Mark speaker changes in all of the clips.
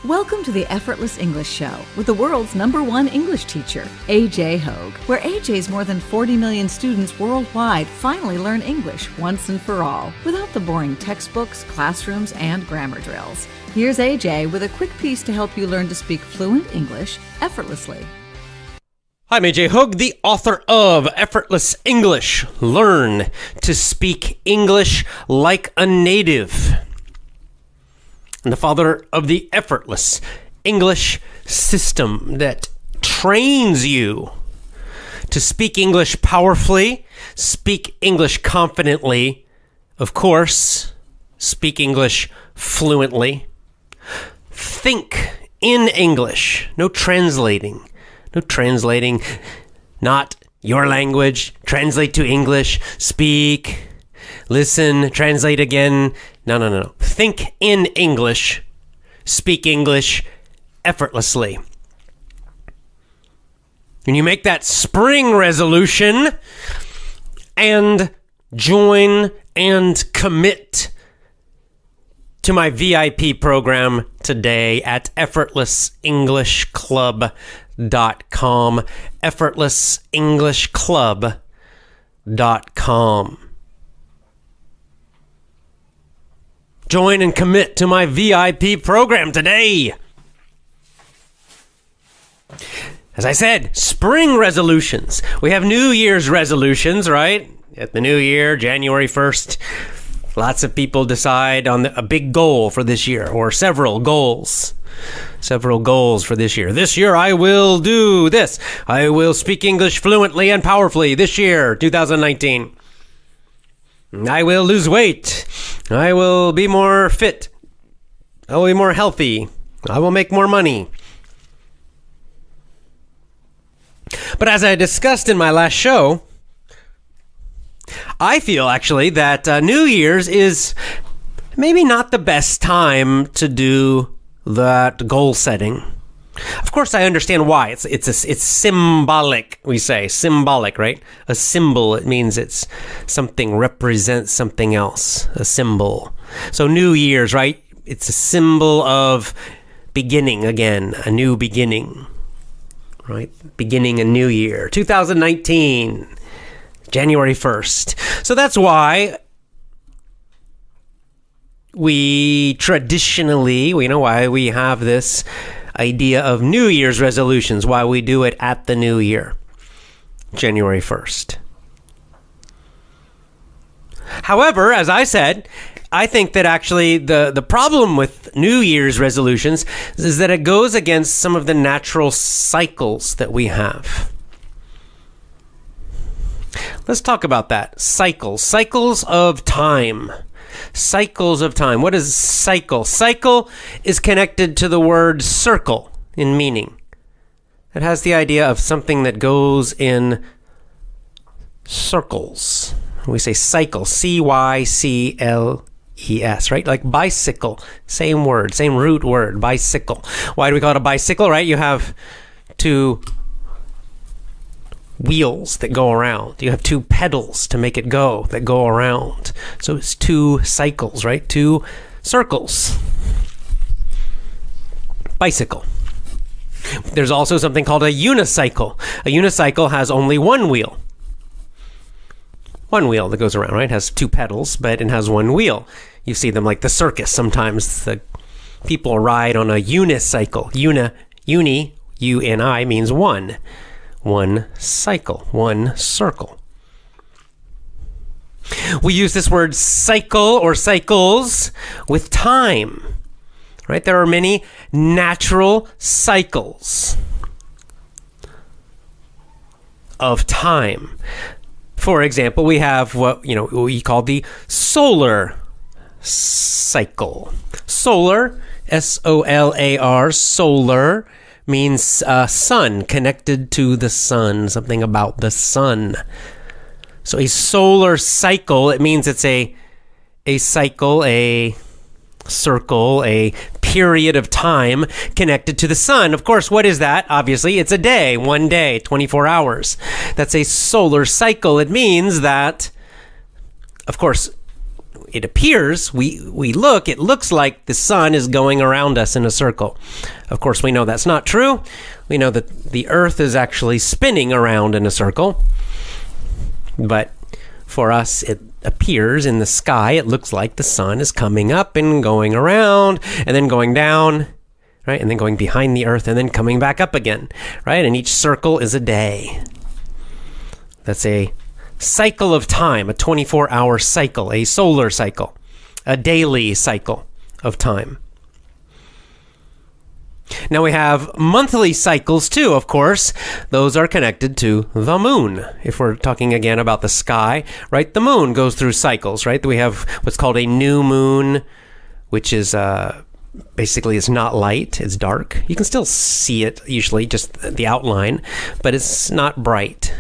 Speaker 1: Welcome to the Effortless English Show with the world's #1 English teacher, AJ Hoge, where AJ's more than 40 million students worldwide finally learn English once and for all, without the boring textbooks, classrooms, and grammar drills. Here's AJ with a quick piece to help you learn to speak fluent English effortlessly.
Speaker 2: Hi, I'm AJ Hoge, the author of Effortless English. Learn to speak English like a native. And the father of the effortless English system that trains you to speak English powerfully, speak English confidently, of course, speak English fluently, think in English, no translating, not your language, translate to English, speak, listen, translate again. No. Think in English, speak English effortlessly. And you make that spring resolution and join and commit to my VIP program today at effortlessenglishclub.com. effortlessenglishclub.com. Join and commit to my VIP program today. As I said, spring resolutions. We have New Year's resolutions, right? At the new year, January 1st, lots of people decide on a big goal for this year, or several goals for this year. This year I will do this. I will speak English fluently and powerfully this year, 2019. I will lose weight. I will be more fit. I will be more healthy. I will make more money. But as I discussed in my last show, I feel actually that New Year's is maybe not the best time to do that goal setting. Of course, I understand why. It's symbolic, we say. Symbolic, right? A symbol, it means it's something represents something else. A symbol. So New Year's, right? It's a symbol of beginning again, a new beginning, right? Beginning a new year. 2019, January 1st. So that's why we traditionally, why we have this idea of New Year's resolutions, why we do it at the new year, January 1st. However, as I said, I think that actually the problem with New Year's resolutions is that it goes against some of the natural cycles that we have. Let's talk about that. Cycles of time. Cycles of time. What is cycle? Cycle is connected to the word circle in meaning. It has the idea of something that goes in circles. We say cycle, C-Y-C-L-E-S, right? Like bicycle, same word, same root word, bicycle. Why do we call it a bicycle, right? You have two wheels that go around. You have two pedals to make it go that go around. So it's two cycles, right? Two circles. Bicycle. There's also something called a unicycle. A unicycle has only one wheel. One wheel that goes around, right? It has two pedals, but it has one wheel. You see them like the circus. Sometimes the people ride on a unicycle. Uni, U-N-I, means one. One cycle, one circle. We use this word cycle or cycles with time, right? There are many natural cycles of time. For example, we have what we call the solar cycle. Solar, S-O-L-A-R, solar means sun, connected to the sun, something about the sun. So a solar cycle, it means it's a cycle, a circle, a period of time connected to the sun. Of course, what is that? Obviously, it's a day, 1 day, 24 hours. That's a solar cycle. It means that, of course, it appears, we look, it looks like the sun is going around us in a circle. Of course, we know that's not true. We know that the earth is actually spinning around in a circle. But for us, it appears in the sky, it looks like the sun is coming up and going around and then going down, right? And then going behind the earth and then coming back up again, right? And each circle is a day. That's a cycle of time, a 24-hour cycle, a solar cycle, a daily cycle of time. Now we have monthly cycles too, of course. Those are connected to the moon. If we're talking again about the sky, right? The moon goes through cycles, right? We have what's called a new moon, which is basically it's not light, it's dark. You can still see it usually, just the outline, but it's not bright.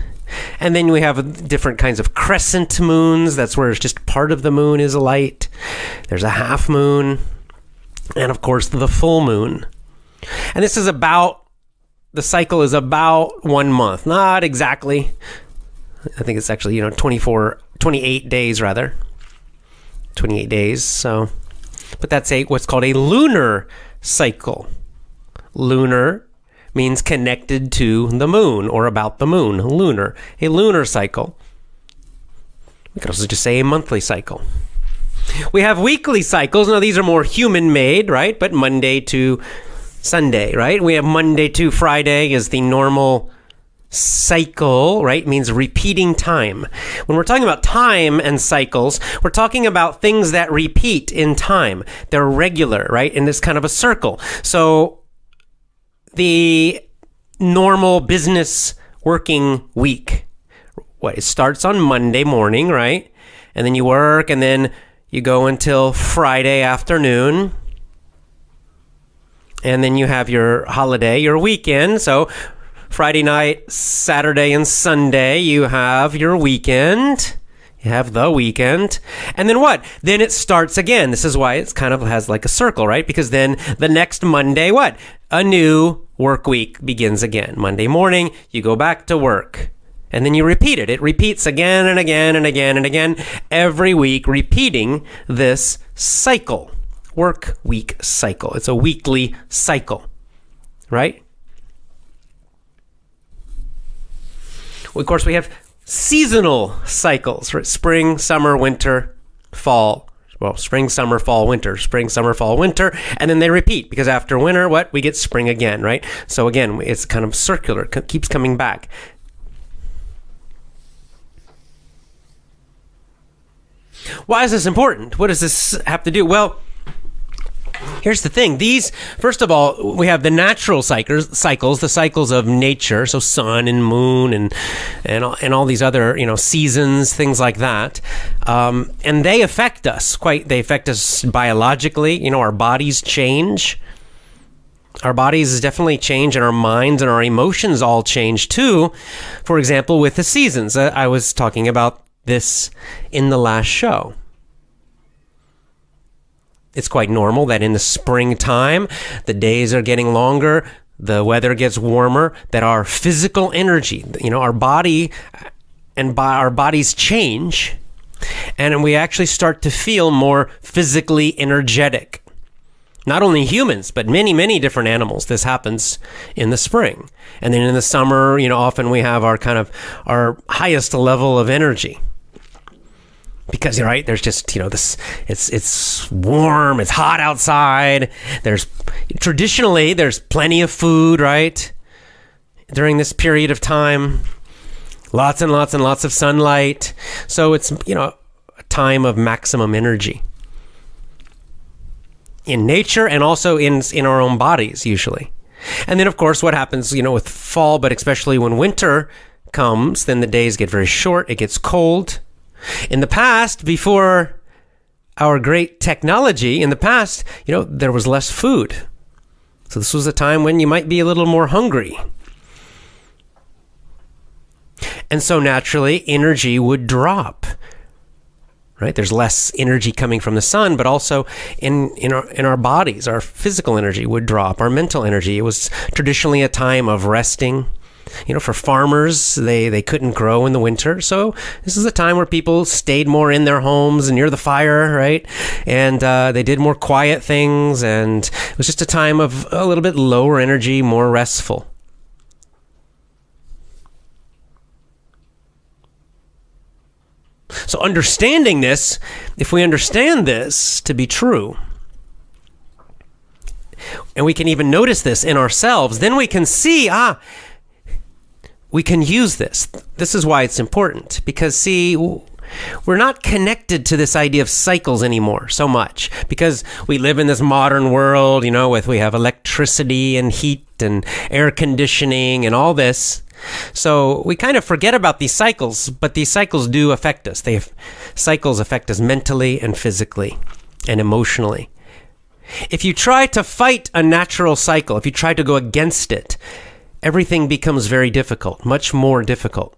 Speaker 2: And then we have different kinds of crescent moons. That's where it's just part of the moon is light. There's a half moon, and of course the full moon. And this is the cycle is about 1 month. Not exactly. I think it's actually, 28 days rather. 28 days. So, but that's what's called a lunar cycle. Lunar means connected to the moon or about the moon. Lunar. A lunar cycle. We could also just say a monthly cycle. We have weekly cycles. Now these are more human-made, right? But Monday to Sunday, right? We have Monday to Friday is the normal cycle, right? It means repeating time. When we're talking about time and cycles, we're talking about things that repeat in time. They're regular, right? In this kind of a circle. So the normal business working week, it starts on Monday morning, right? And then you work and then you go until Friday afternoon. And then you have your holiday, your weekend. So Friday night, Saturday, and Sunday, you have your weekend. You have the weekend. And then what? Then it starts again. This is why it kind of has like a circle, right? Because then the next Monday, what? A new work week begins again. Monday morning, you go back to work. And then you repeat it. It repeats again and again and again and again every week, repeating this cycle. Work week cycle. It's a weekly cycle, right? Of course, we have seasonal cycles, right? Spring, summer, winter, fall. Well, spring, summer, fall, winter, spring, summer, fall, winter, and then they repeat because after winter, we get spring again, right? So again, it's kind of circular, keeps coming back. Why is this important? What does this have to do? Well, here's the thing. First of all, we have the natural cycles, the cycles of nature, so sun and moon and all these other, seasons, things like that. And they affect us they affect us biologically. Our bodies change. Our bodies definitely change, and our minds and our emotions all change too. For example, with the seasons. I was talking about this in the last show. It's quite normal that in the springtime, the days are getting longer, the weather gets warmer, that our physical energy, our body and our bodies change, and we actually start to feel more physically energetic. Not only humans, but many, many different animals. This happens in the spring. And then in the summer, often we have our highest level of energy. Because, right, there's just, this, it's warm, it's hot outside. Traditionally, there's plenty of food, right? During this period of time, lots and lots and lots of sunlight. So it's, a time of maximum energy. In nature and also in our own bodies, usually. And then, of course, what happens, with fall, but especially when winter comes, then the days get very short, it gets cold. In the past, before our great technology, there was less food. So this was a time when you might be a little more hungry. And so naturally, energy would drop. Right? There's less energy coming from the sun, but also in our bodies, our physical energy would drop, our mental energy. It was traditionally a time of resting, For farmers, they couldn't grow in the winter. So this is a time where people stayed more in their homes and near the fire, right? And they did more quiet things. And it was just a time of a little bit lower energy, more restful. So understanding this, if we understand this to be true, and we can even notice this in ourselves, then we can see, we can use this. This is why it's important. Because, see, we're not connected to this idea of cycles anymore so much. Because we live in this modern world, we have electricity and heat and air conditioning and all this. So we kind of forget about these cycles, but these cycles do affect us. Cycles affect us mentally and physically and emotionally. If you try to fight a natural cycle, if you try to go against it, everything becomes very difficult, much more difficult.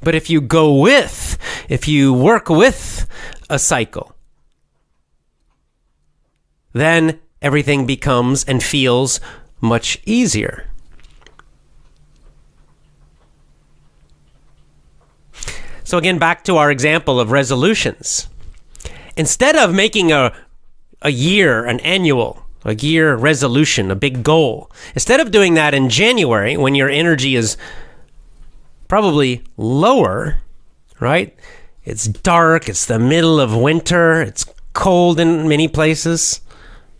Speaker 2: But if you work with a cycle, then everything becomes and feels much easier. So again, back to our example of resolutions. Instead of making a year resolution, a big goal, instead of doing that in January when your energy is probably lower, right? It's dark, it's the middle of winter, it's cold in many places.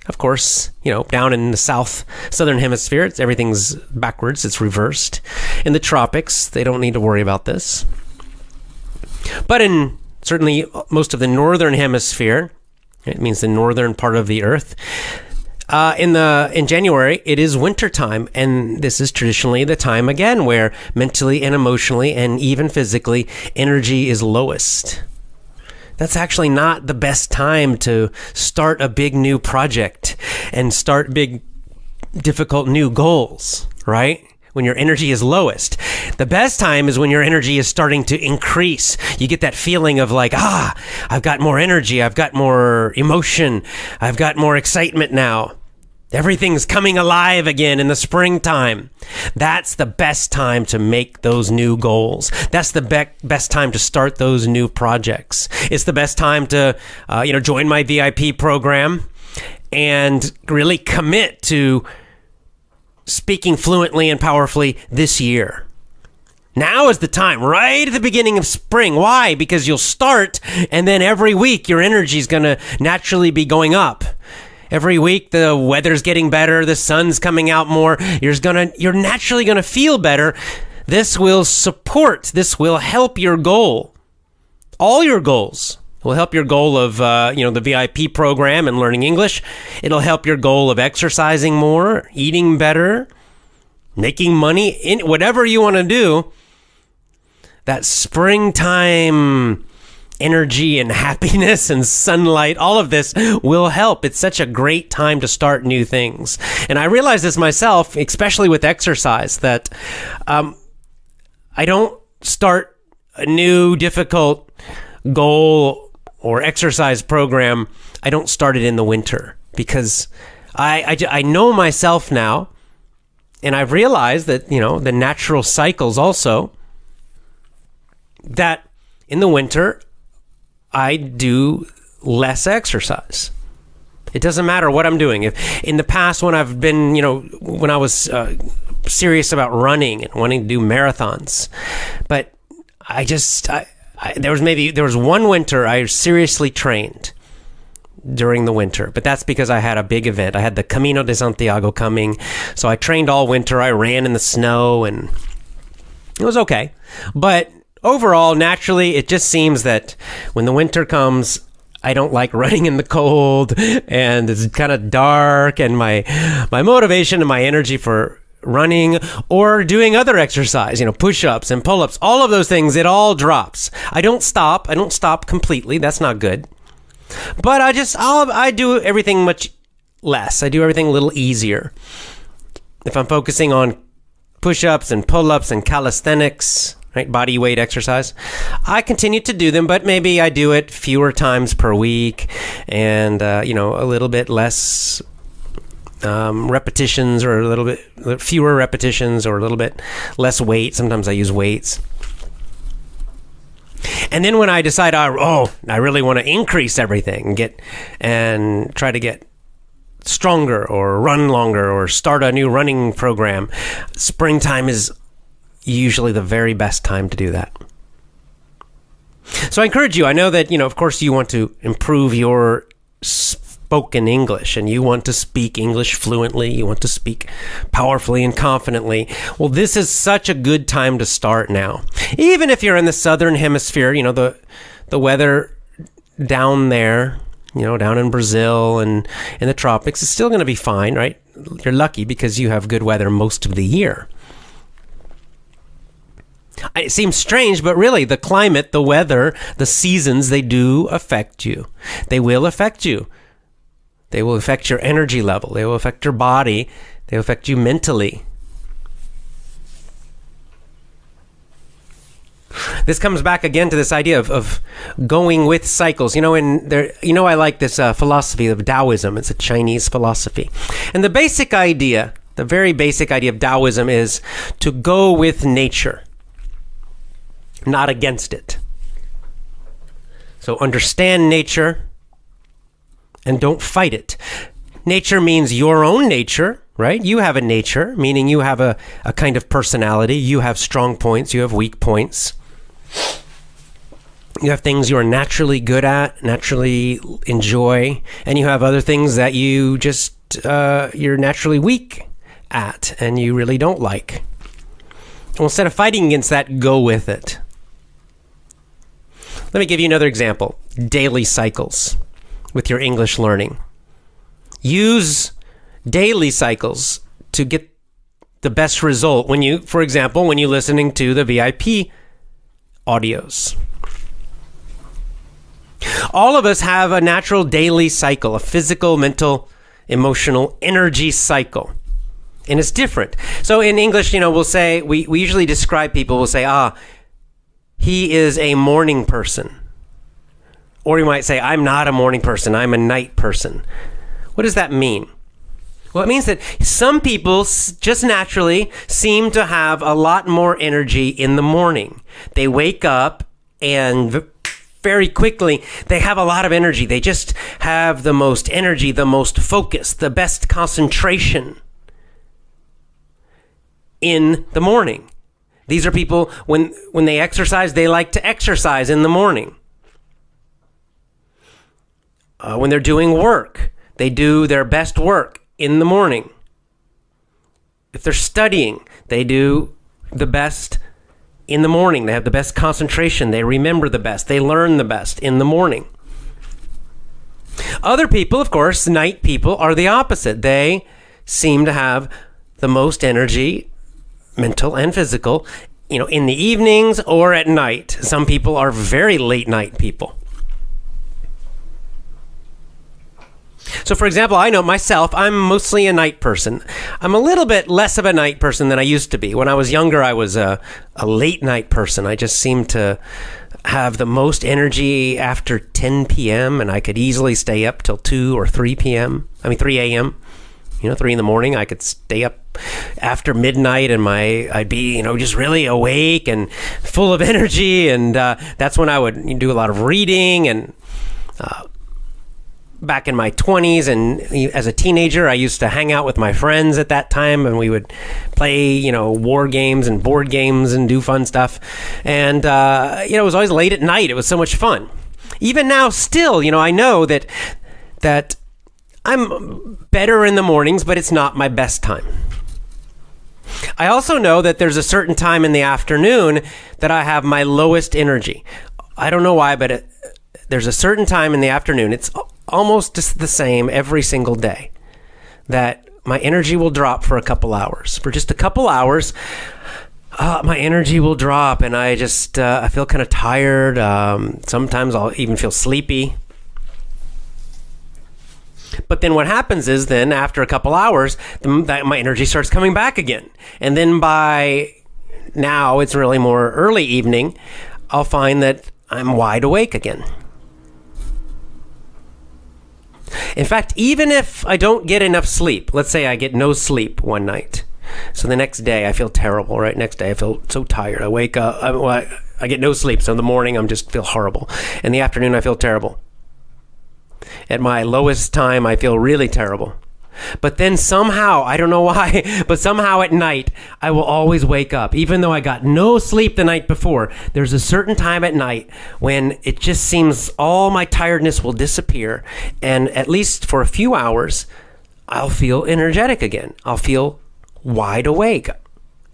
Speaker 2: Of course, down in the southern hemisphere, everything's backwards, it's reversed. In the tropics, they don't need to worry about this. But in certainly most of the northern hemisphere, it means the northern part of the earth, in January, it is wintertime, and this is traditionally the time again where mentally and emotionally and even physically energy is lowest. That's actually not the best time to start a big new project and start big, difficult new goals, right? When your energy is lowest. The best time is when your energy is starting to increase. You get that feeling of like, I've got more energy, I've got more emotion, I've got more excitement now. Everything's coming alive again in the springtime. That's the best time to make those new goals. That's the best time to start those new projects. It's the best time to, join my VIP program and really commit to speaking fluently and powerfully this year. Now is the time, right at the beginning of spring. Why? Because you'll start, and then every week your energy is going to naturally be going up. Every week the weather's getting better, the sun's coming out more. You're naturally going to feel better. This will help your goal. All your goals. It will help your goal of, the VIP program and learning English. It'll help your goal of exercising more, eating better, making money, whatever you want to do. That springtime energy and happiness and sunlight, all of this will help. It's such a great time to start new things. And I realize this myself, especially with exercise, that I don't start a new difficult goal or exercise program. I don't start it in the winter because I know myself now, and I've realized that, the natural cycles also, that in the winter, I do less exercise. It doesn't matter what I'm doing. If in the past when I've been, when I was serious about running and wanting to do marathons, but there was one winter I seriously trained during the winter, but that's because I had a big event. I had the Camino de Santiago coming, so I trained all winter. I ran in the snow, and it was okay. But overall, naturally, it just seems that when the winter comes, I don't like running in the cold, and it's kind of dark, and my motivation and my energy for running or doing other exercise, push-ups and pull-ups, all of those things, it all drops. I don't stop completely. That's not good. But I do everything much less. I do everything a little easier. If I'm focusing on push-ups and pull-ups and calisthenics, right, body weight exercise, I continue to do them, but maybe I do it fewer times per week and, a little bit less repetitions, or a little bit fewer repetitions, or a little bit less weight. Sometimes I use weights. And then when I decide, I really want to increase everything and try to get stronger or run longer or start a new running program, springtime is usually the very best time to do that. So I encourage you. I know that, of course, you want to improve your spoken English, and you want to speak English fluently. You want to speak powerfully and confidently. Well, this is such a good time to start now. Even if you're in the southern hemisphere, the weather down there, down in Brazil and in the tropics, is still going to be fine, right? You're lucky because you have good weather most of the year. It seems strange, but really, the climate, the weather, the seasons, they do affect you. They will affect you. They will affect your energy level. They will affect your body. They will affect you mentally. This comes back again to this idea of going with cycles. I like this philosophy of Taoism. It's a Chinese philosophy. And the basic idea, the very basic idea of Taoism is to go with nature, not against it. So understand nature and don't fight it. Nature means your own nature, right? You have a nature, meaning you have a kind of personality. You have strong points. You have weak points. You have things you are naturally good at, naturally enjoy, and you have other things that you just, you're naturally weak at and you really don't like. Well, instead of fighting against that, go with it. Let me give you another example. Daily cycles with your English learning. Use daily cycles to get the best result for example, when you're listening to the VIP audios. All of us have a natural daily cycle, a physical, mental, emotional energy cycle. And it's different. So in English, we'll say, we usually describe people, we'll say, he is a morning person. Or you might say, I'm not a morning person, I'm a night person. What does that mean? Well, it means that some people just naturally seem to have a lot more energy in the morning. They wake up and very quickly, they have a lot of energy. They just have the most energy, the most focus, the best concentration in the morning. These are people, when they exercise, they like to exercise in the morning. When they're doing work, they do their best work in the morning. If they're studying, they do the best in the morning. They have the best concentration. They remember the best. They learn the best in the morning. Other people, of course, night people, are the opposite. They seem to have the most energy, mental and physical, in the evenings or at night. Some people are very late night people. So, for example, I know myself, I'm mostly a night person. I'm a little bit less of a night person than I used to be. When I was younger, I was a late night person. I just seemed to have the most energy after 10 p.m., and I could easily stay up till 2 or 3 p.m. 3 a.m. 3 in the morning. I could stay up after midnight, and I'd be, just really awake and full of energy. And that's when I would do a lot of reading. And back in my 20s and as a teenager, I used to hang out with my friends at that time, and we would play, war games and board games and do fun stuff. And, it was always late at night. It was so much fun. Even now, still, I know that I'm better in the mornings, but it's not my best time. I also know that there's a certain time in the afternoon that I have my lowest energy. I don't know why, but there's a certain time in the afternoon. It's almost just the same every single day, that my energy will drop for a couple hours. For just a couple hours, my energy will drop, and I just I feel kind of tired. Sometimes I'll even feel sleepy. But then what happens is then after a couple hours, my energy starts coming back again. And then by now, it's really more early evening, I'll find that I'm wide awake again. In fact, even if I don't get enough sleep, let's say I get no sleep one night, so the next day I feel terrible, right? Next day I feel so tired. I wake up, I get no sleep, so in the morning I just feel horrible. In the afternoon I feel terrible. At my lowest time I feel really terrible. But then somehow, I don't know why, but somehow at night, I will always wake up. Even though I got no sleep the night before, there's a certain time at night when it just seems all my tiredness will disappear. And at least for a few hours, I'll feel energetic again. I'll feel wide awake,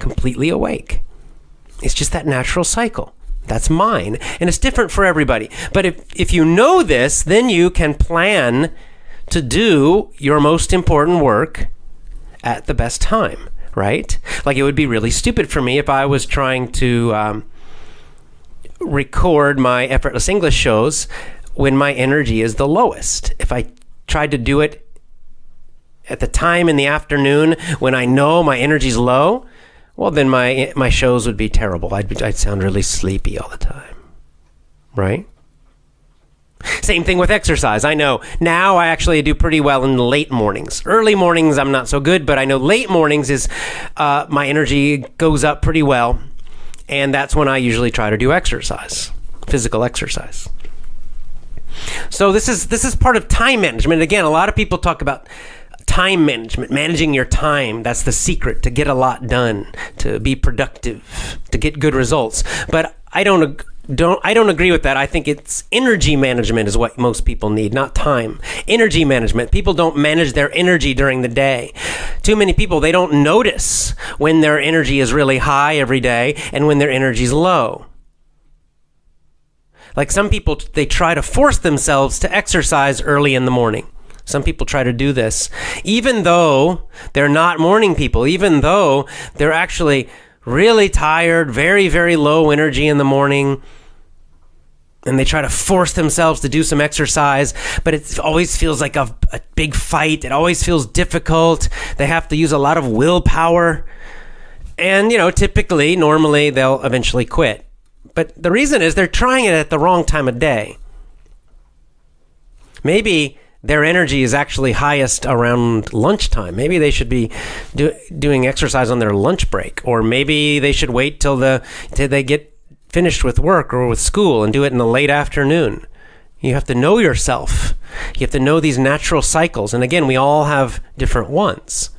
Speaker 2: completely awake. It's just that natural cycle. That's mine. And it's different for everybody. But if you know this, then you can plan to do your most important work at the best time, right? Like, it would be really stupid for me if I was trying to record my effortless English shows when my energy is the lowest. If I tried to do it at the time in the afternoon when I know my energy's low, well, then my shows would be terrible. I'd sound really sleepy all the time, right? Same thing with exercise. I know now I actually do pretty well in the late mornings. Early mornings, I'm not so good, but I know late mornings is my energy goes up pretty well, and that's when I usually try to do exercise, physical exercise. So this is part of time management. Again, a lot of people talk about time management, managing your time. That's the secret to get a lot done, to be productive, to get good results. But I don't agree with that. I think it's energy management is what most people need, not time. Energy management. People don't manage their energy during the day. Too many people, they don't notice when their energy is really high every day and when their energy is low. Like some people, they try to force themselves to exercise early in the morning. Some people try to do this, even though they're not morning people, even though they're actually really tired, very, very low energy in the morning, and they try to force themselves to do some exercise, but it always feels like a big fight. It always feels difficult. They have to use a lot of willpower. And, typically, normally, they'll eventually quit. But the reason is they're trying it at the wrong time of day. Maybe their energy is actually highest around lunchtime. Maybe they should be doing exercise on their lunch break, or maybe they should wait till they get finished with work or with school and do it in the late afternoon. You have to know yourself. You have to know these natural cycles. And again, we all have different ones.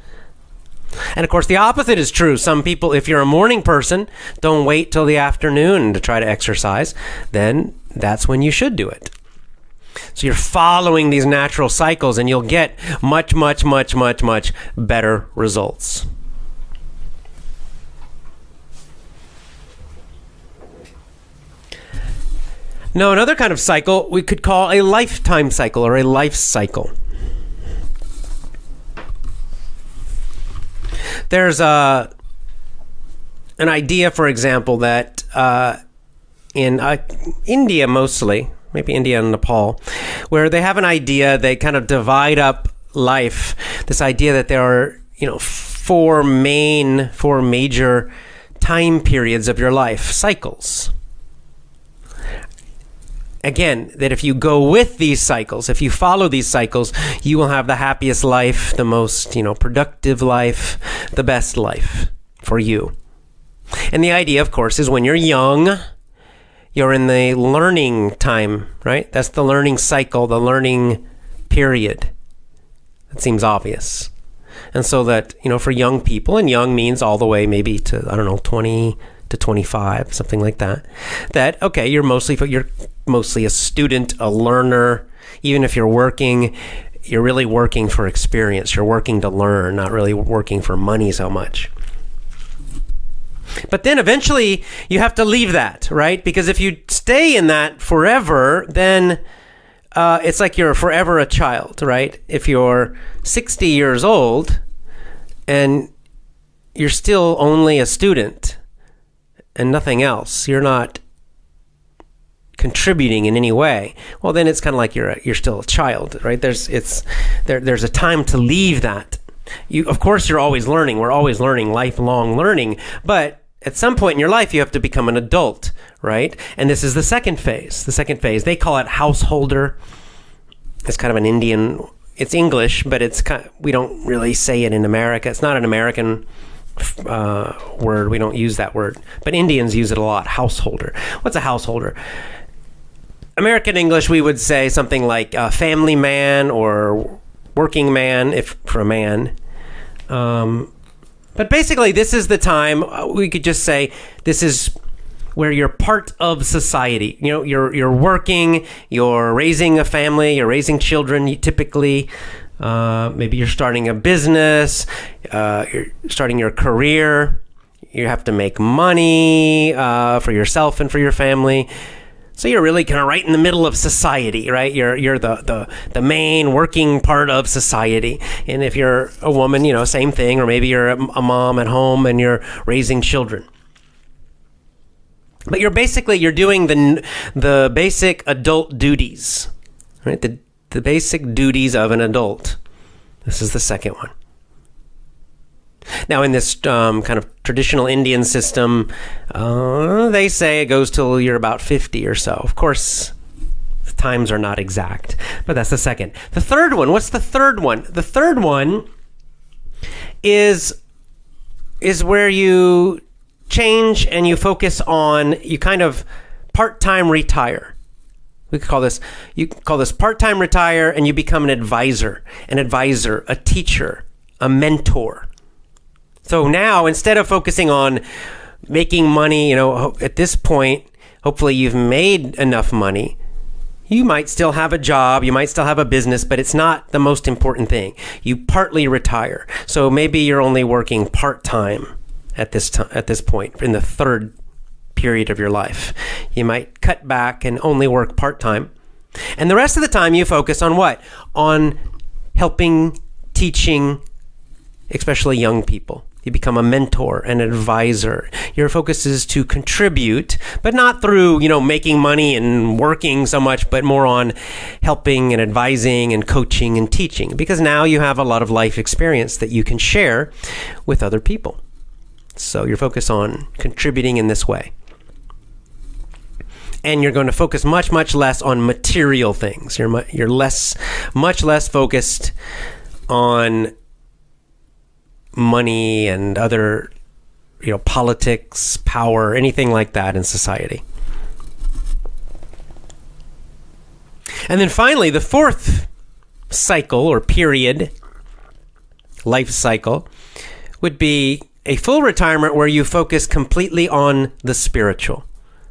Speaker 2: And of course, the opposite is true. Some people, if you're a morning person, don't wait till the afternoon to try to exercise. Then that's when you should do it. So you're following these natural cycles and you'll get much, much, much, much, much better results. Now, another kind of cycle we could call a lifetime cycle or a life cycle. There's an idea, for example, that in India mostly, maybe India and Nepal, where they have an idea, they kind of divide up life, this idea that there are, four major time periods of your life, cycles. Again, that if you go with these cycles, if you follow these cycles, you will have the happiest life, the most, productive life, the best life for you. And the idea, of course, is when you're young, you're in the learning time, right? That's the learning cycle, the learning period. That seems obvious. And so that, for young people, and young means all the way maybe to, 20 to 25, something like that. That, okay, you're mostly a student, a learner. Even if you're working, you're really working for experience. You're working to learn, not really working for money so much. But then eventually you have to leave that, right? Because if you stay in that forever, then it's like you're forever a child, right? If you're 60 years old and you're still only a student and nothing else, you're not contributing in any way, well, then it's kind of like you're still a child, right? There's a time to leave that. Of course, you're always learning. We're always learning, lifelong learning. But at some point in your life, you have to become an adult, right? And this is the second phase. The second phase, they call it householder. it's kind of an Indian. It's English, but we don't really say it in America. It's not an American word. We don't use that word, but Indians use it a lot. Householder. What's a householder? American English, we would say something like family man or working man, if for a man. But basically, this is the time we could just say this is where you're part of society. You know, you're working, you're raising a family, you're raising children. Typically, maybe you're starting a business, you're starting your career. You have to make money for yourself and for your family. So you're really kind of right in the middle of society, right? You're the main working part of society. And if you're a woman, you know, same thing. Or maybe you're a mom at home and you're raising children. But you're doing the basic adult duties, right? The basic duties of an adult. This is the second one. Now, in this kind of traditional Indian system, they say it goes till you're about 50 or so. Of course, the times are not exact, but that's the second. The third one, what's the third one? The third one is where you change and you focus on, you kind of part-time retire. You call this part-time retire, and you become an advisor, a teacher, a mentor. So now, instead of focusing on making money, you know, at this point, hopefully you've made enough money. You might still have a job, you might still have a business, but it's not the most important thing. You partly retire. So maybe you're only working part-time at this point in the third period of your life. You might cut back and only work part-time. And the rest of the time you focus on what? On helping, teaching, especially young people. You become a mentor, an advisor. Your focus is to contribute, but not through, you know, making money and working so much, but more on helping and advising and coaching and teaching, because now you have a lot of life experience that you can share with other people. So you're focused on contributing in this way. And you're going to focus much, much less on material things. You're much less focused on money and other, you know, politics, power, anything like that in society. And then finally, the fourth cycle or period, life cycle, would be a full retirement where you focus completely on the spiritual.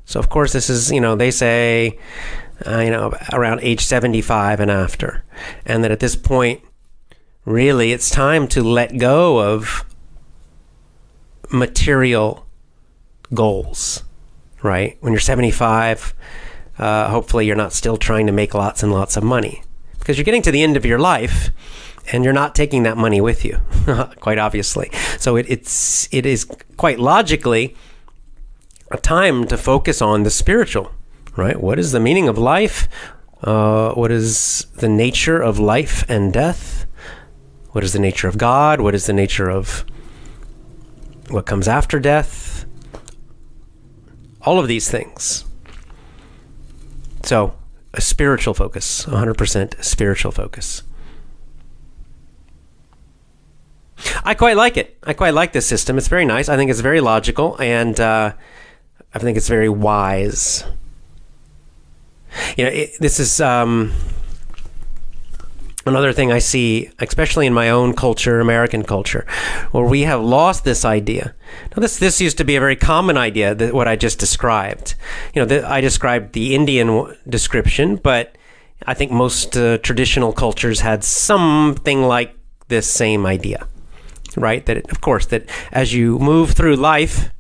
Speaker 2: So of course this is, you know, they say, around age 75 and after. And that at this point, really, it's time to let go of material goals, right? When you're 75, hopefully you're not still trying to make lots and lots of money, because you're getting to the end of your life and you're not taking that money with you, quite obviously. So it is quite logically a time to focus on the spiritual, right? What is the meaning of life? What is the nature of life and death? What is the nature of God? What is the nature of what comes after death? All of these things. So, a spiritual focus, 100% spiritual focus. I quite like it. I quite like this system. It's very nice. I think it's very logical, and I think it's very wise. You know, this is another thing I see, especially in my own culture, American culture, where we have lost this idea. Now, this used to be a very common idea, that what I just described. You know, I described the Indian description, but I think most traditional cultures had something like this same idea, right? That, of course, that as you move through life,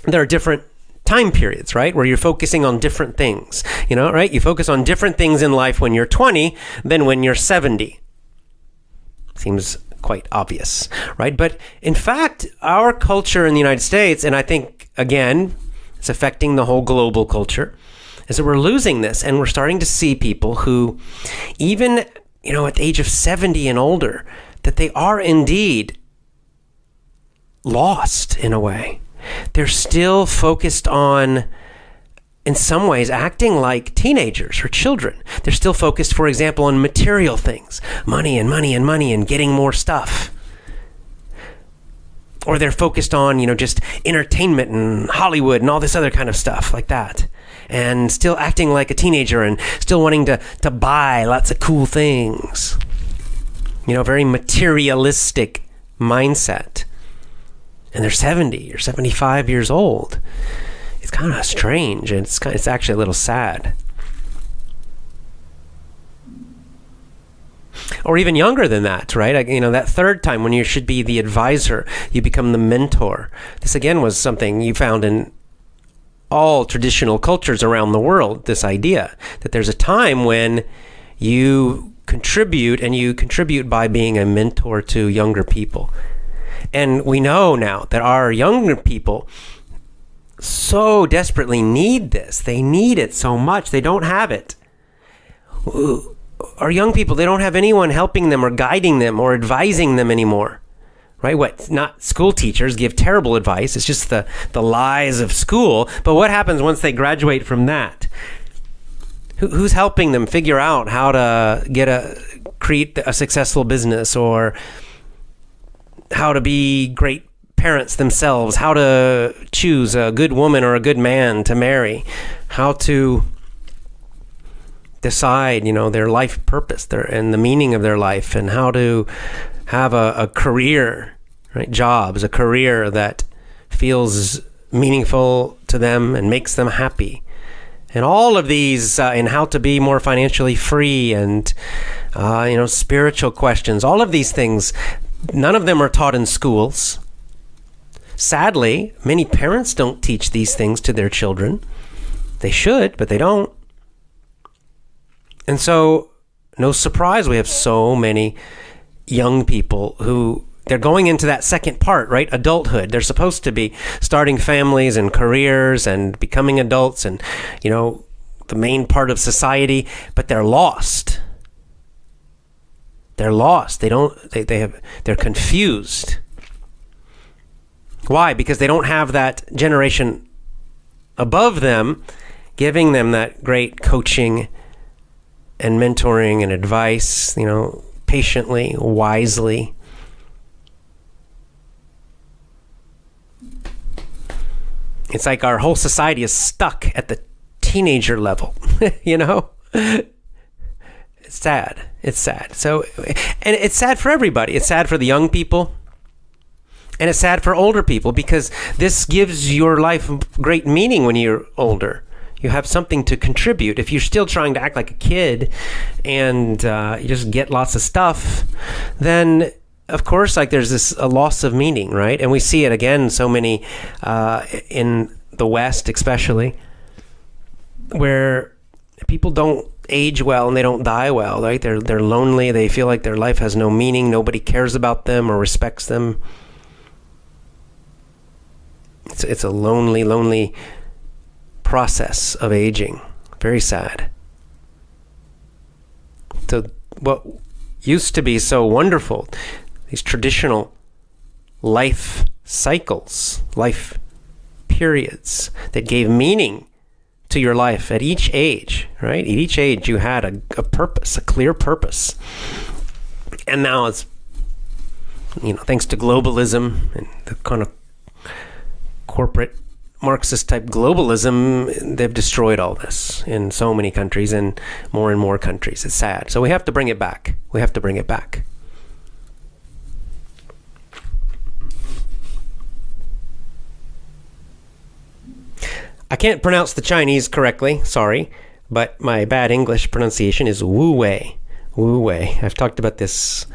Speaker 2: there are different time periods, right? Where you're focusing on different things, you know, right? You focus on different things in life when you're 20 than when you're 70. Seems quite obvious, right? But in fact, our culture in the United States, and I think, again, it's affecting the whole global culture, is that we're losing this, and we're starting to see people who, even, you know, at the age of 70 and older, that they are indeed lost in a way. They're still focused on in some ways acting like teenagers or children. They're still focused, for example, on material things, money and money and money and getting more stuff. Or they're focused on, just entertainment and Hollywood and all this other kind of stuff like that. And still acting like a teenager and still wanting to buy lots of cool things. Very materialistic mindset. And they're 70 or 75 years old. It's kind of strange, and it's actually a little sad. Or even younger than that, right? That third time when you should be the advisor, you become the mentor. This again was something you found in all traditional cultures around the world, this idea that there's a time when you contribute, and you contribute by being a mentor to younger people. And we know now that our younger people so desperately need this. They need it so much. They don't have it. Our young people, they don't have anyone helping them or guiding them or advising them anymore. Right? Not school teachers give terrible advice. It's just the lies of school. But what happens once they graduate from that? Who's helping them figure out how to create a successful business, or how to be great parents themselves, how to choose a good woman or a good man to marry, how to decide, their life purpose and the meaning of their life, and how to have a career, right? Jobs, a career that feels meaningful to them and makes them happy. And all of these, and how to be more financially free, and, spiritual questions, all of these things, none of them are taught in schools. Sadly, many parents don't teach these things to their children. They should, but they don't. And so, no surprise, we have so many young people who they're going into that second part, right? Adulthood. They're supposed to be starting families and careers and becoming adults and, the main part of society, but they're lost. They're lost. They're confused. Why? Because they don't have that generation above them giving them that great coaching and mentoring and advice, patiently, wisely. It's like our whole society is stuck at the teenager level, It's sad. It's sad. So, and it's sad for everybody. It's sad for the young people. And it's sad for older people, because this gives your life great meaning when you're older. You have something to contribute. If you're still trying to act like a kid and you just get lots of stuff, then of course, there's a loss of meaning, right? And we see it again, so many in the West, especially, where people don't age well and they don't die well, right? They're lonely. They feel like their life has no meaning. Nobody cares about them or respects them. It's a lonely process of aging. Very sad. So what used to be so wonderful, these traditional life cycles, life periods that gave meaning to your life at each age, right? At each age you had a purpose, a clear purpose. And now it's, thanks to globalism and the kind of corporate Marxist type globalism, they've destroyed all this in so many countries and more countries. It's sad. So we have to bring it back. We have to bring it back. I can't pronounce the Chinese correctly, sorry, but my bad English pronunciation is Wu Wei. Wu Wei. I've talked about this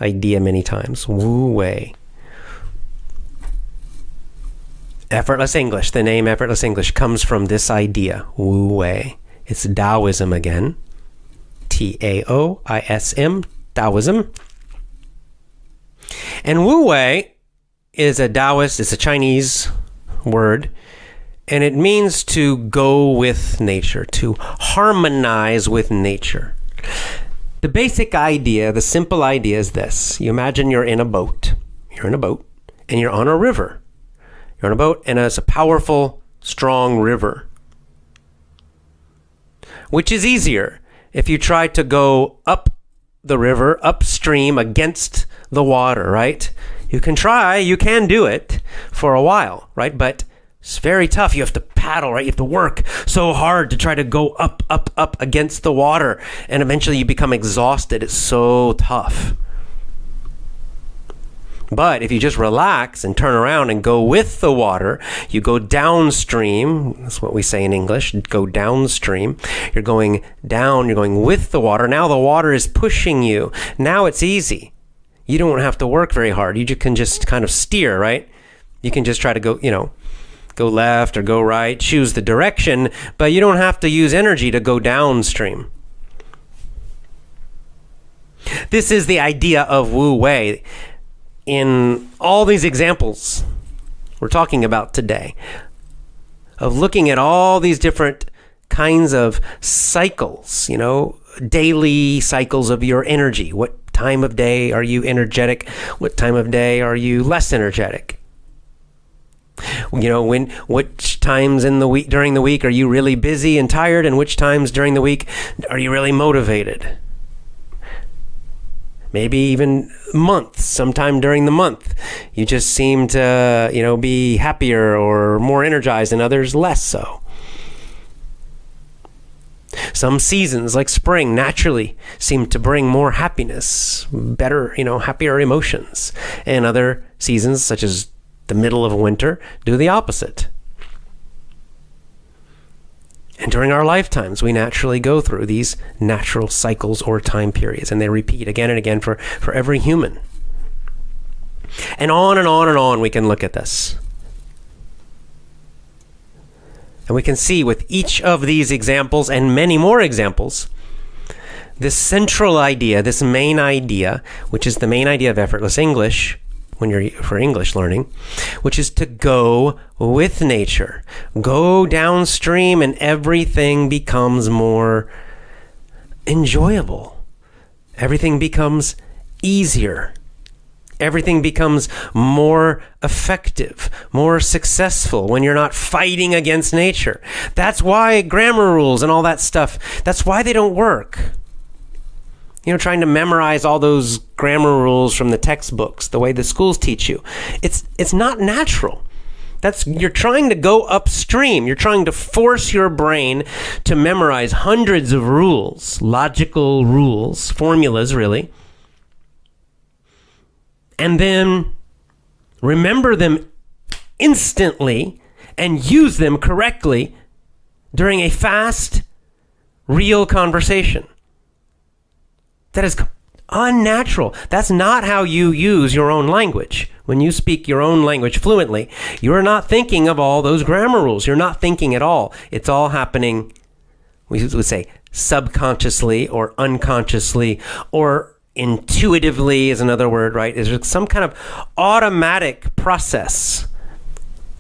Speaker 2: idea many times. Wu Wei. Effortless English, the name Effortless English comes from this idea, Wu Wei. It's Taoism again. Taoism, Taoism. And Wu Wei is a Taoist, it's a Chinese word, and it means to go with nature, to harmonize with nature. The basic idea, the simple idea is this. You imagine you're in a boat. You're in a boat, and you're on a river. You're on a boat, and it's a powerful, strong river. Which is easier? If you try to go up the river, upstream against the water, right? You can try, you can do it for a while, right? But it's very tough. You have to paddle, right? You have to work so hard to try to go up, up, up against the water. And eventually you become exhausted. It's so tough. But if you just relax and turn around and go with the water, you go downstream. That's what we say in English, go downstream. You're going down, you're going with the water. Now the water is pushing you. Now it's easy. You don't have to work very hard. You can just kind of steer, right? You can just try to go, go left or go right, choose the direction, but you don't have to use energy to go downstream. This is the idea of Wu Wei. In all these examples we're talking about today, of looking at all these different kinds of cycles, daily cycles of your energy. What time of day are you energetic? What time of day are you less energetic? Which times in the week, during the week, are you really busy and tired, and which times during the week are you really motivated? Maybe even months, sometime during the month, you just seem to, be happier or more energized, and others less so. Some seasons, like spring, naturally seem to bring more happiness, better, happier emotions. And other seasons, such as the middle of winter, do the opposite. And during our lifetimes, we naturally go through these natural cycles or time periods, and they repeat again and again for every human. And on and on and on we can look at this. And we can see with each of these examples and many more examples, this central idea, this main idea, which is the main idea of effortless English, when you're for English learning, which is to go with nature. Go downstream and everything becomes more enjoyable. Everything becomes easier. Everything becomes more effective, more successful when you're not fighting against nature. That's why grammar rules and all that stuff, that's why they don't work. Trying to memorize all those grammar rules from the textbooks, the way the schools teach you. It's not natural. You're trying to go upstream. You're trying to force your brain to memorize hundreds of rules, logical rules, formulas really, and then remember them instantly and use them correctly during a fast, real conversation. That is unnatural. That's not how you use your own language. When you speak your own language fluently, you're not thinking of all those grammar rules. You're not thinking at all. It's all happening, we would say, subconsciously or unconsciously or intuitively is another word, right? Is there some kind of automatic process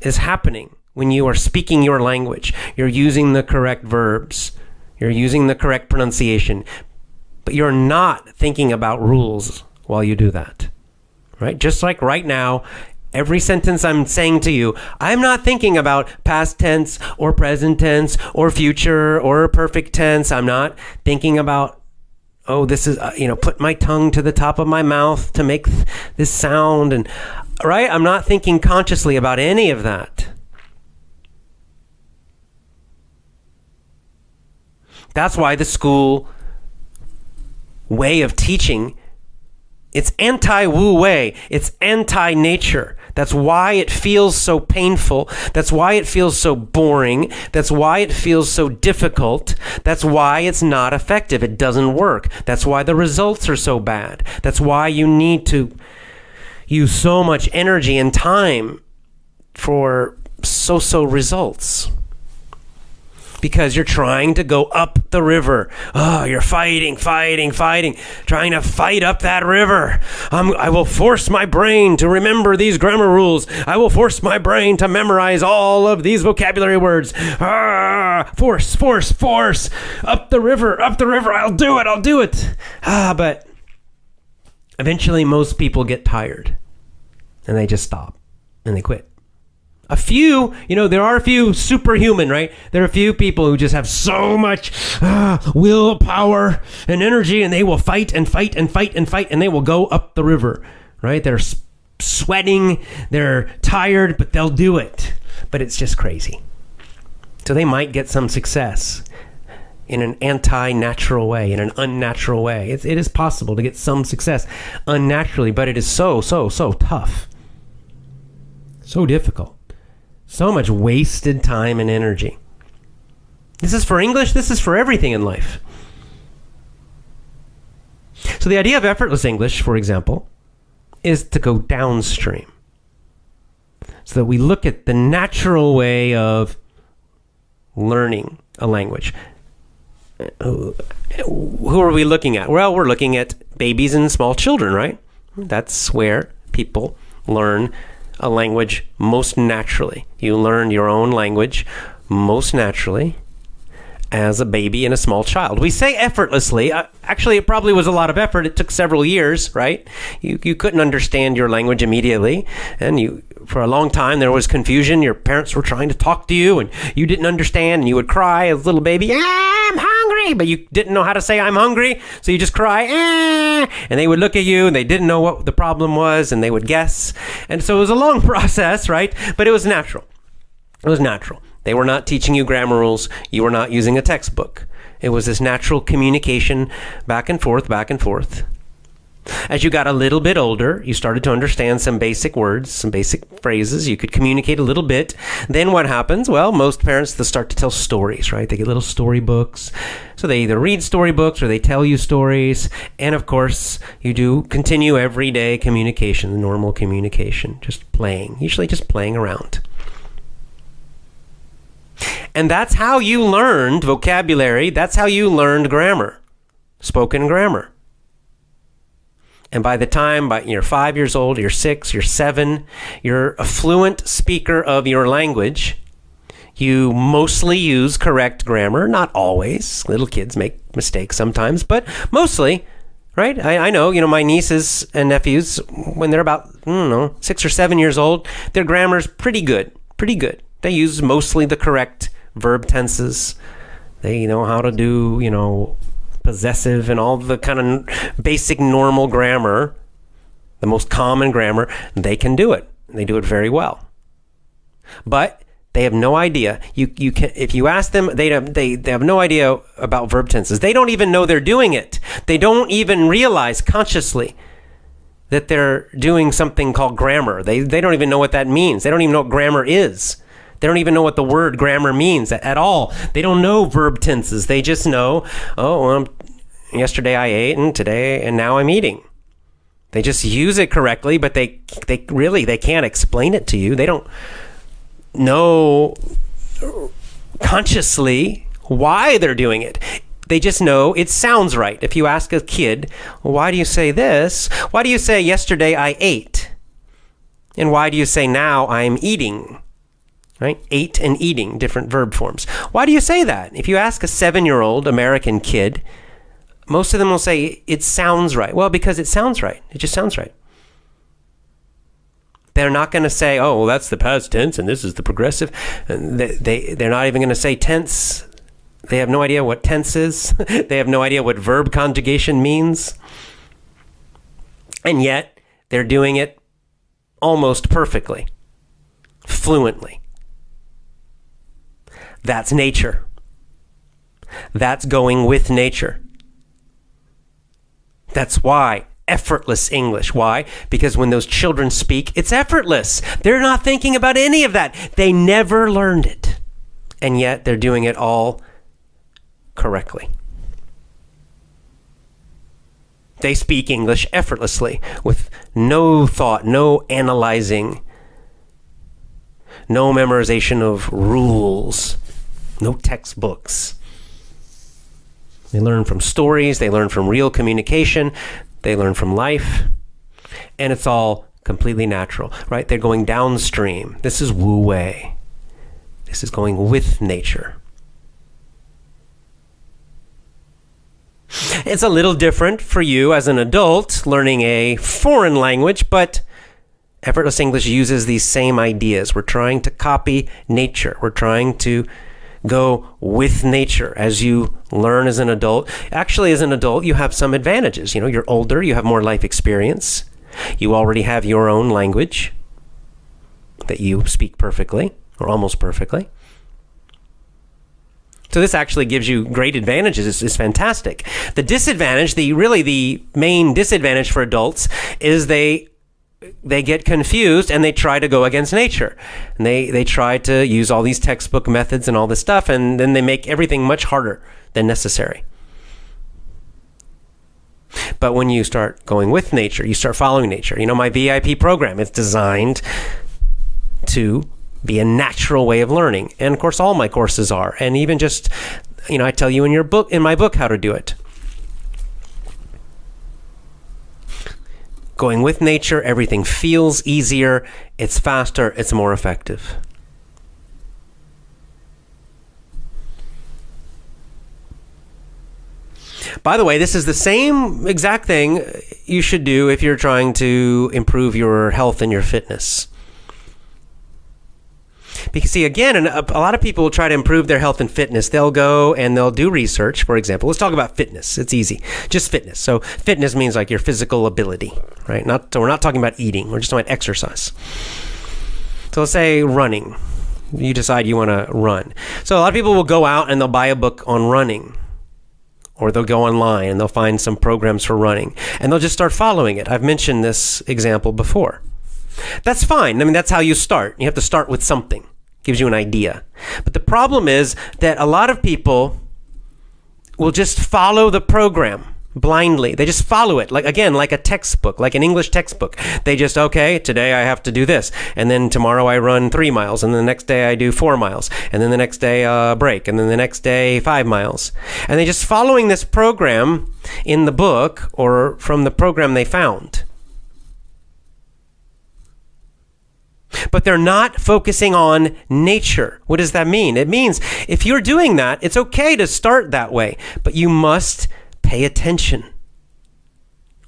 Speaker 2: is happening when you are speaking your language. You're using the correct verbs. You're using the correct pronunciation. But you're not thinking about rules while you do that, right? Just like right now, every sentence I'm saying to you, I'm not thinking about past tense or present tense or future or perfect tense. I'm not thinking about, this is, put my tongue to the top of my mouth to make this sound. And right? I'm not thinking consciously about any of that. That's why the school way of teaching, it's anti-Wu Wei. It's anti-nature. That's why it feels so painful. That's why it feels so boring. That's why it feels so difficult. That's why it's not effective. It doesn't work. That's why the results are so bad. That's why you need to use so much energy and time for so-so results. Because you're trying to go up the river. Oh, you're fighting, trying to fight up that river. I will force my brain to remember these grammar rules. I will force my brain to memorize all of these vocabulary words. Force. Up the river. I'll do it. But eventually most people get tired and they just stop and they quit. A few, there are a few superhuman, right? There are a few people who just have so much willpower and energy, and they will fight and fight and fight and fight, and they will go up the river, right? They're sweating, they're tired, but they'll do it. But it's just crazy. So they might get some success in an anti-natural way, in an unnatural way. It is possible to get some success unnaturally, but it is so tough. So difficult. So much wasted time and energy. This is for English. This is for everything in life. So the idea of effortless English, for example, is to go downstream. So that we look at the natural way of learning a language. Who are we looking at? Well, we're looking at babies and small children, right? That's where people learn a language most naturally. You learn your own language most naturally as a baby and a small child. We say effortlessly. Actually, it probably was a lot of effort. It took several years, right? You couldn't understand your language immediately. And for a long time, there was confusion. Your parents were trying to talk to you, and you didn't understand, and you would cry as a little baby, I'm hungry, but you didn't know how to say I'm hungry, so you just cry, and they would look at you, and they didn't know what the problem was, and they would guess. And so it was a long process, right? But it was natural. It was natural. They were not teaching you grammar rules. You were not using a textbook. It was this natural communication back and forth, back and forth. As you got a little bit older, you started to understand some basic words, some basic phrases. You could communicate a little bit. Then what happens? Well, most parents, they'll start to tell stories, right? They get little storybooks. So they either read storybooks or they tell you stories. And of course, you do continue everyday communication, normal communication, just playing, usually just playing around. And that's how you learned vocabulary. That's how you learned grammar, spoken grammar. And by the time you're 5 years old, you're 6, you're 7, you're a fluent speaker of your language. You mostly use correct grammar. Not always. Little kids make mistakes sometimes, but mostly, right? I know, my nieces and nephews, when they're about, 6 or 7 years old, their grammar's pretty good. Pretty good. They use mostly the correct verb tenses. They know how to do, possessive and all the kind of basic normal grammar, the most common grammar. They can do it. They do it very well. But they have no idea. You can, if you ask them, they have no idea about verb tenses. They don't even know they're doing it. They don't even realize consciously that they're doing something called grammar. They don't even know what that means. They don't even know what grammar is. They don't even know what the word grammar means at all. They don't know verb tenses. They just know, yesterday I ate and today and now I'm eating. They just use it correctly, but they can't explain it to you. They don't know consciously why they're doing it. They just know it sounds right. If you ask a kid, why do you say this? Why do you say yesterday I ate? And why do you say now I'm eating? Right? Ate and eating, different verb forms. Why do you say that? If you ask a 7-year-old American kid, most of them will say, it sounds right. Well, because it sounds right. It just sounds right. They're not going to say, oh, well, that's the past tense and this is the progressive. And they're not even going to say tense. They have no idea what tense is. They have no idea what verb conjugation means. And yet, they're doing it almost perfectly, fluently. That's nature. That's going with nature. That's why effortless English. Why? Because when those children speak, it's effortless. They're not thinking about any of that. They never learned it. And yet they're doing it all correctly. They speak English effortlessly with no thought, no analyzing, no memorization of rules. No textbooks. They learn from stories. They learn from real communication. They learn from life. And it's all completely natural, right? They're going downstream. This is Wu Wei. This is going with nature. It's a little different for you as an adult learning a foreign language, but Effortless English uses these same ideas. We're trying to copy nature. We're trying to go with nature as you learn as an adult. Actually, as an adult, you have some advantages. You're older, you have more life experience. You already have your own language that you speak perfectly or almost perfectly. So this actually gives you great advantages. It's fantastic. The disadvantage, the main disadvantage for adults is they get confused and they try to go against nature. And they try to use all these textbook methods and all this stuff, and then they make everything much harder than necessary. But when you start going with nature, you start following nature. My VIP program is designed to be a natural way of learning. And of course, all my courses are. And even just, I tell you in my book how to do it. Going with nature, everything feels easier, it's faster, it's more effective. By the way, this is the same exact thing you should do if you're trying to improve your health and your fitness. Because see, again, a lot of people will try to improve their health and fitness. They'll go and they'll do research, for example. Let's talk about fitness. It's easy. Just fitness. So fitness means like your physical ability, right? So we're not talking about eating. We're just talking about exercise. So let's say running. You decide you want to run. So a lot of people will go out and they'll buy a book on running. Or they'll go online and they'll find some programs for running. And they'll just start following it. I've mentioned this example before. That's fine. That's how you start. You have to start with something. Gives you an idea. But the problem is that a lot of people will just follow the program blindly. They just follow it, like a textbook, like an English textbook. They just, okay, today I have to do this. And then tomorrow I run 3 miles. And the next day I do 4 miles. And then the next day break. And then the next day 5 miles. And they're just following this program in the book or from the program they found. But they're not focusing on nature. What does that mean? It means if you're doing that, it's okay to start that way, but you must pay attention.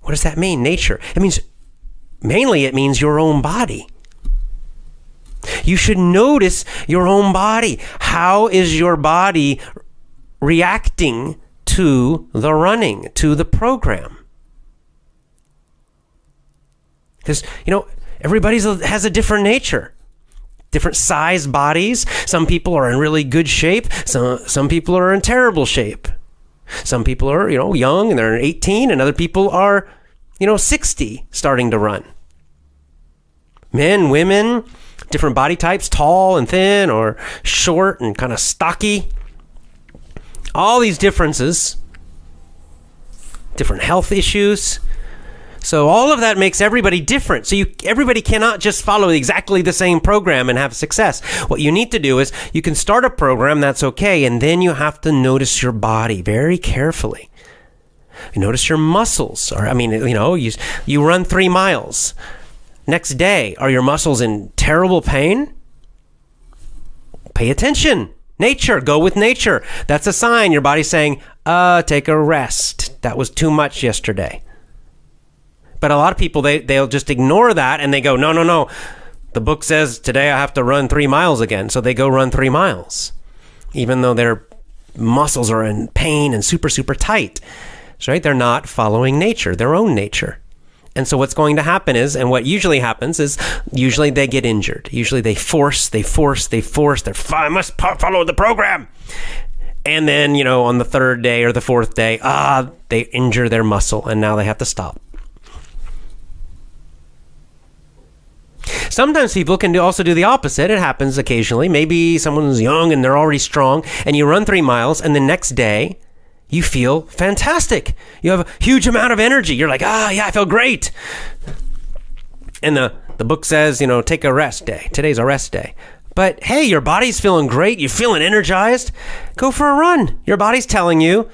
Speaker 2: What does that mean, nature? It means your own body. You should notice your own body. How is your body reacting to the running, to the program? Because, everybody has a different nature, different sized bodies. Some people are in really good shape. Some people are in terrible shape. Some people are, young and they're 18, and other people are, 60 starting to run. Men, women, different body types, tall and thin or short and kind of stocky. All these differences, different health issues. So all of that makes everybody different. So everybody cannot just follow exactly the same program and have success. What you need to do is you can start a program, that's okay, and then you have to notice your body very carefully. You notice your muscles. You run 3 miles. Next day, are your muscles in terrible pain? Pay attention. Nature, go with nature. That's a sign your body's saying, take a rest. That was too much yesterday. But a lot of people, they'll just ignore that and they go, no. The book says today I have to run 3 miles again. So they go run 3 miles, even though their muscles are in pain and super, super tight. So, right? They're not following nature, their own nature. And so what's going to happen is, and what usually happens is, usually they get injured. Usually they force. I must follow the program. And then, on the 3rd day or the 4th day, they injure their muscle and now they have to stop. Sometimes people can also do the opposite. It happens occasionally. Maybe someone's young and they're already strong, and you run 3 miles, and the next day you feel fantastic. You have a huge amount of energy. You're like, yeah, I feel great. And the book says, take a rest day. Today's a rest day. But hey, your body's feeling great. You're feeling energized. Go for a run. Your body's telling you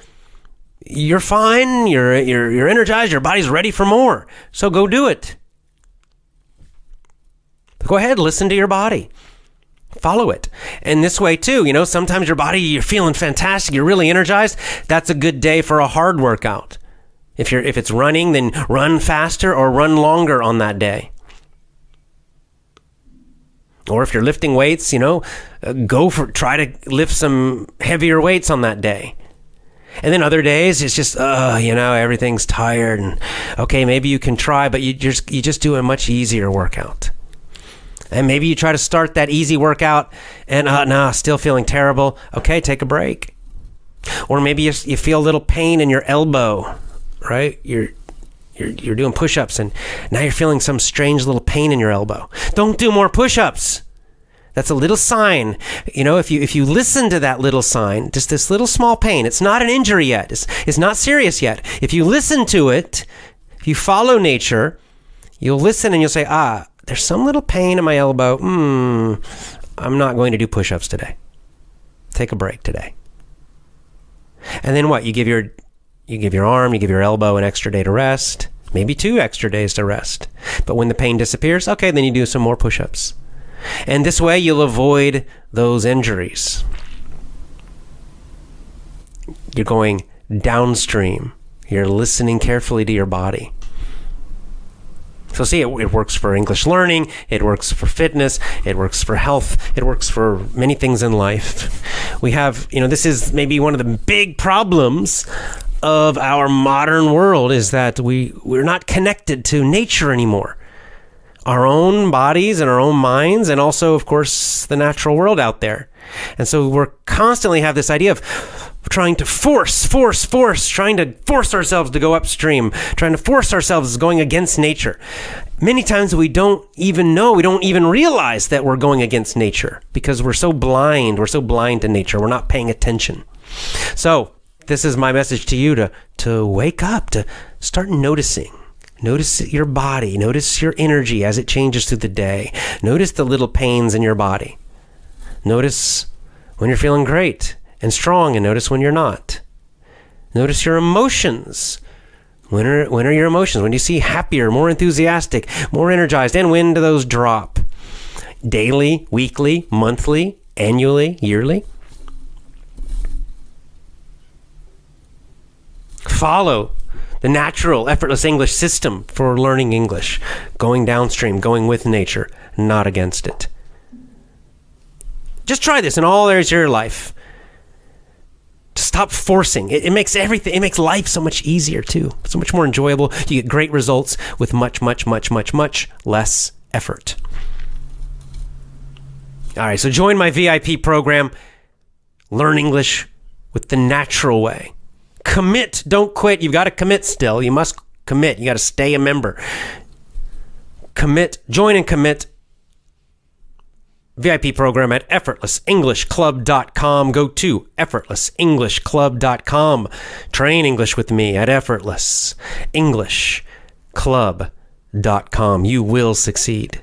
Speaker 2: you're fine. You're energized. Your body's ready for more. So go do it. Go ahead, listen to your body. Follow it. And this way too, sometimes your body, you're feeling fantastic, you're really energized. That's a good day for a hard workout. If it's running, then run faster or run longer on that day. Or if you're lifting weights, try to lift some heavier weights on that day. And then other days, it's just, everything's tired. And okay, maybe you can try, but you just do a much easier workout. And maybe you try to start that easy workout and, still feeling terrible. Okay, take a break. Or maybe you feel a little pain in your elbow, right? You're doing push-ups and now you're feeling some strange little pain in your elbow. Don't do more push-ups. That's a little sign. If you listen to that little sign, just this little small pain, it's not an injury yet. It's not serious yet. If you listen to it, if you follow nature, you'll listen and you'll say, there's some little pain in my elbow. I'm not going to do push-ups today. Take a break today. And then what? You give your arm, you give your elbow an extra day to rest, maybe 2 extra days to rest. But when the pain disappears, okay, then you do some more push-ups. And this way you'll avoid those injuries. You're going downstream. You're listening carefully to your body. So see, it works for English learning, it works for fitness, it works for health, it works for many things in life. We have, this is maybe one of the big problems of our modern world, is that we're not connected to nature anymore. Our own bodies and our own minds, and also, of course, the natural world out there. And so we're constantly have this idea of trying to force, trying to force ourselves to go upstream, trying to force ourselves going against nature. Many times we don't even realize that we're going against nature because we're so blind to nature. We're not paying attention. So this is my message to you, to wake up, to start noticing. Notice your body. Notice your energy as it changes through the day. Notice the little pains in your body. Notice when you're feeling great and strong, and notice when you're not. Notice your emotions. When are your emotions? When do you see happier, more enthusiastic, more energized, and when do those drop? Daily, weekly, monthly, annually, yearly? Follow the natural, effortless English system for learning English. Going downstream, going with nature, not against it. Just try this in all areas of your life. Stop forcing. It makes life so much easier too. So much more enjoyable. You get great results with much, much, much, much, much less effort. All right, so join my VIP program. Learn English with the natural way. Commit, don't quit. You've got to commit still. You must commit. You got to stay a member. Commit, join and commit. VIP program at effortlessenglishclub.com. Go to effortlessenglishclub.com. Train English with me at effortlessenglishclub.com. You will succeed.